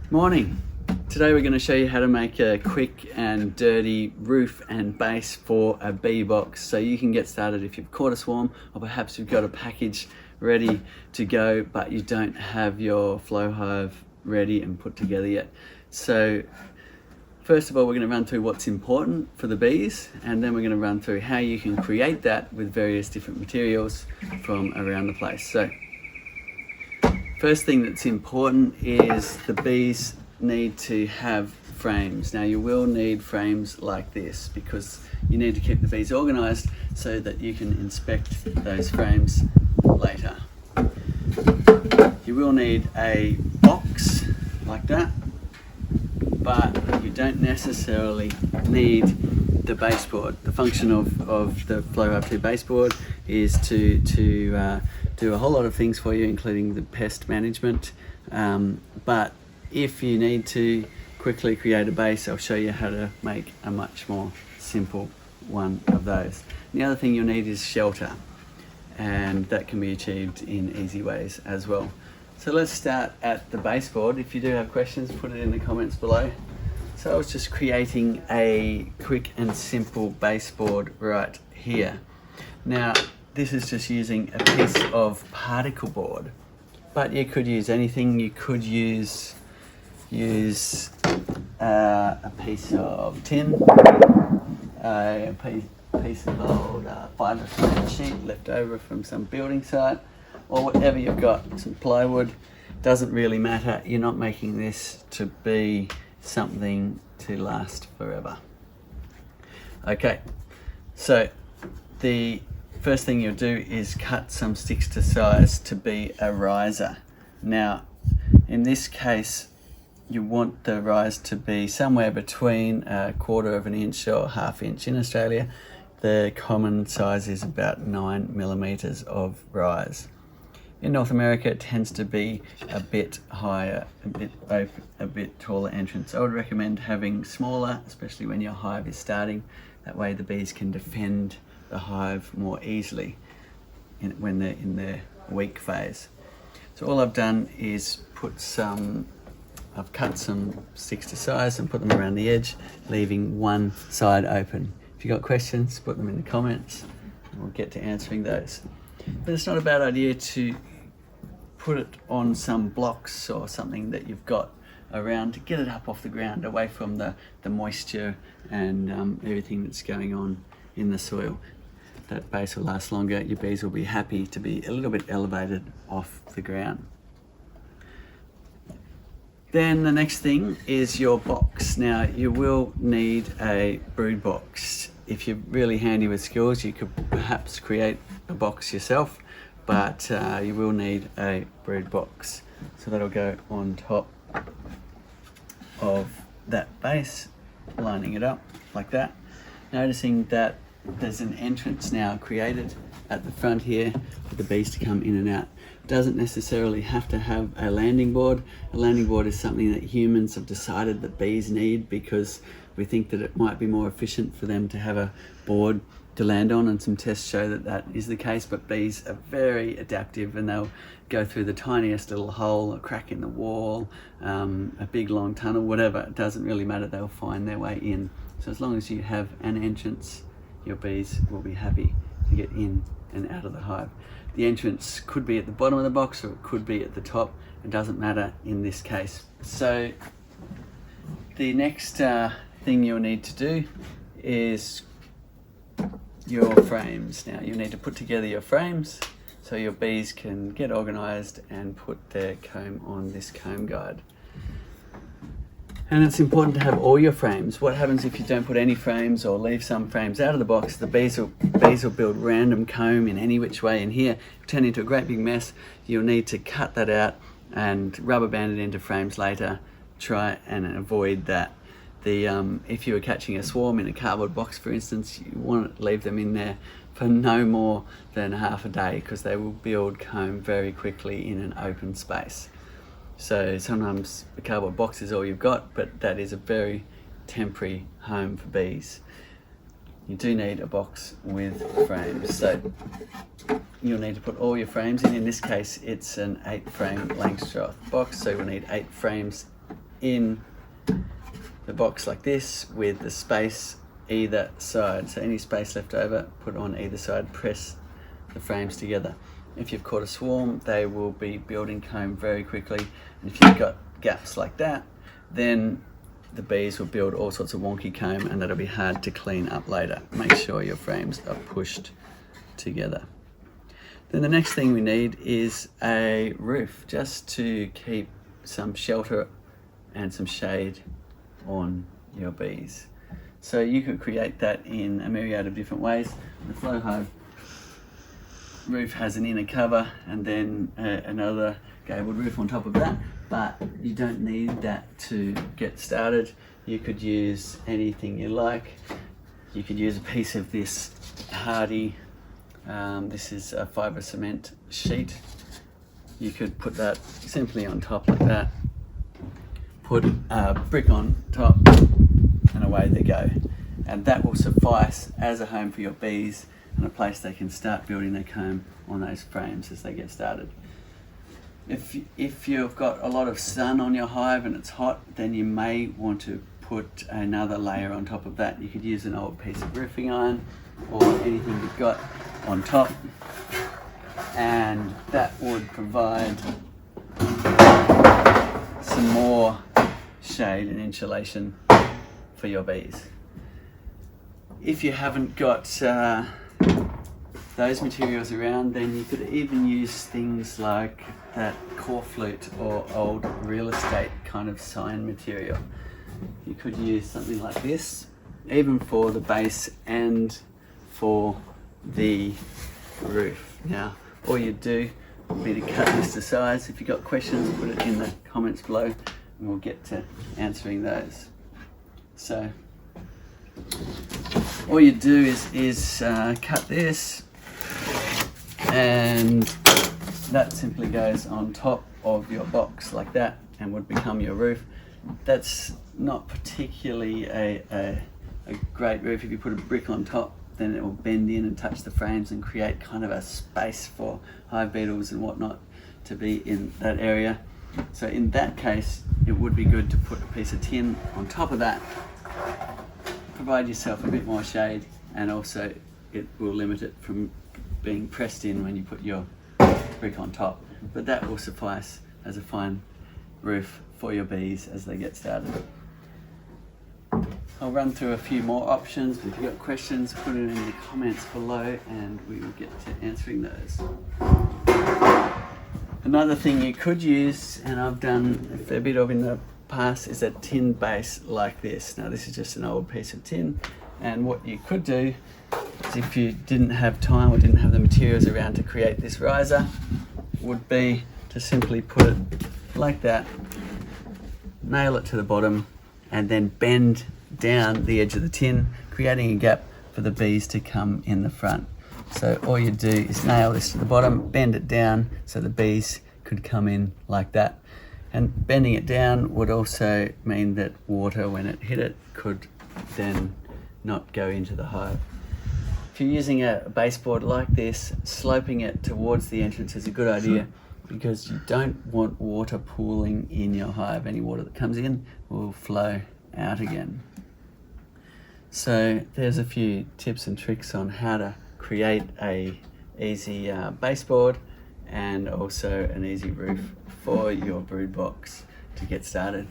Morning. Today we're going to show you how to make a quick and dirty roof and base for a bee box, so you can get started if you've caught a swarm, or perhaps you've got a package ready to go but you don't have your flowhive ready and put together yet. So first of all, we're going to run through what's important for the bees, and then we're going to run through how you can create that with various different materials from around the place. So first thing that's important is the bees need to have frames. Now you will need frames like this because you need to keep the bees organized so that you can inspect those frames later. You will need a box like that, but you don't necessarily need the baseboard. The function of the flowhive 2 baseboard is to do a whole lot of things for you, including the pest management. But if you need to quickly create a base, I'll show you how to make a much more simple one of those. And the other thing you'll need is shelter, and that can be achieved in easy ways as well. So let's start at the baseboard. If you do have questions, put it in the comments below. So I was just creating a quick and simple baseboard right here. Now this is just using a piece of particle board, but you could use anything. You could use a piece of tin, a piece of old fibre cement sheet left over from some building site, or whatever you've got, some plywood. Doesn't really matter. You're not making this to be something to last forever. Okay, so the first thing you'll do is cut some sticks to size to be a riser. Now in this case you want the rise to be somewhere between 1/4 of an inch or 1/2 inch. In Australia the common size is about 9 millimeters of rise. In North America it tends to be a bit higher, a bit open, a bit taller entrance. I would recommend having smaller, especially when your hive is starting. That way the bees can defend the hive more easily when they're in their weak phase. So all I've done is I've cut some sticks to size and put them around the edge, leaving one side open. If you've got questions, put them in the comments and we'll get to answering those. But it's not a bad idea to put it on some blocks or something that you've got around to get it up off the ground, away from the moisture and everything that's going on in the soil. That base will last longer. Your bees will be happy to be a little bit elevated off the ground. Then the next thing is your box. Now you will need a brood box. If you're really handy with skills, you could perhaps create a box yourself, but you will need a brood box. So that'll go on top of that base, lining it up like that. Noticing that there's an entrance now created at the front here for the bees to come in and out. Doesn't necessarily have to have a landing board. A landing board is something that humans have decided that bees need because we think that it might be more efficient for them to have a board to land on, and some tests show that that is the case. But bees are very adaptive and they'll go through the tiniest little hole, a crack in the wall, a big long tunnel, whatever. It doesn't really matter, they'll find their way in. So as long as you have an entrance, your bees will be happy to get in and out of the hive. The entrance could be at the bottom of the box or it could be at the top. It doesn't matter in this case. So the next thing you'll need to do is your frames. Now you need to put together your frames so your bees can get organized and put their comb on this comb guide. And it's important to have all your frames. What happens if you don't put any frames or leave some frames out of the box? The bees will build random comb in any which way in here, turn into a great big mess. You'll need to cut that out and rubber band it into frames later. Try and avoid that. If you were catching a swarm in a cardboard box, for instance, you want to leave them in there for no more than half a day because they will build comb very quickly in an open space. So sometimes the cardboard box is all you've got, but that is a very temporary home for bees. You do need a box with frames. So you'll need to put all your frames in. In this case, it's an 8 frame Langstroth box, so we'll need 8 frames in the box like this with the space either side. So any space left over, put on either side, press the frames together. If you've caught a swarm, they will be building comb very quickly. And if you've got gaps like that, then the bees will build all sorts of wonky comb, and that'll be hard to clean up later. Make sure your frames are pushed together. Then the next thing we need is a roof, just to keep some shelter and some shade on your bees. So you could create that in a myriad of different ways. The flowhive roof has an inner cover and then another gabled roof on top of that, but you don't need that to get started. You could use anything you like. You could use a piece of this hardy, this is a fibre cement sheet. You could put that simply on top like that, put a brick on top, and away they go. And that will suffice as a home for your bees and a place they can start building their comb on those frames as they get started. If you've got a lot of sun on your hive and it's hot, then you may want to put another layer on top of that. You could use an old piece of roofing iron or anything you've got on top, and that would provide some more shade and insulation for your bees. If you haven't got those materials around, then you could even use things like that core flute or old real estate kind of sign material. You could use something like this, even for the base and for the roof. Now, all you do would be to cut this to size. If you've got questions, put it in the comments below and we'll get to answering those. So, all you do is cut this, and that simply goes on top of your box like that and would become your roof. That's not particularly a great roof. If you put a brick on top, then it will bend in and touch the frames and create kind of a space for hive beetles and whatnot to be in that area. So in that case, it would be good to put a piece of tin on top of that, provide yourself a bit more shade, and also it will limit it from being pressed in when you put your brick on top. But that will suffice as a fine roof for your bees as they get started. I'll run through a few more options, but if you've got questions, put it in the comments below and we will get to answering those. Another thing you could use, and I've done a fair bit of in the past, is a tin base like this. Now this is just an old piece of tin, and what you could do is, if you didn't have time or didn't have the materials around to create this riser, would be to simply put it like that, nail it to the bottom, and then bend down the edge of the tin, creating a gap for the bees to come in the front. So all you do is nail this to the bottom, bend it down so the bees could come in like that. And bending it down would also mean that water, when it hit it, could then not go into the hive. If you're using a baseboard like this, sloping it towards the entrance is a good idea, because you don't want water pooling in your hive. Any water that comes in will flow out again. So there's a few tips and tricks on how to create a easy baseboard and also an easy roof for your brood box to get started.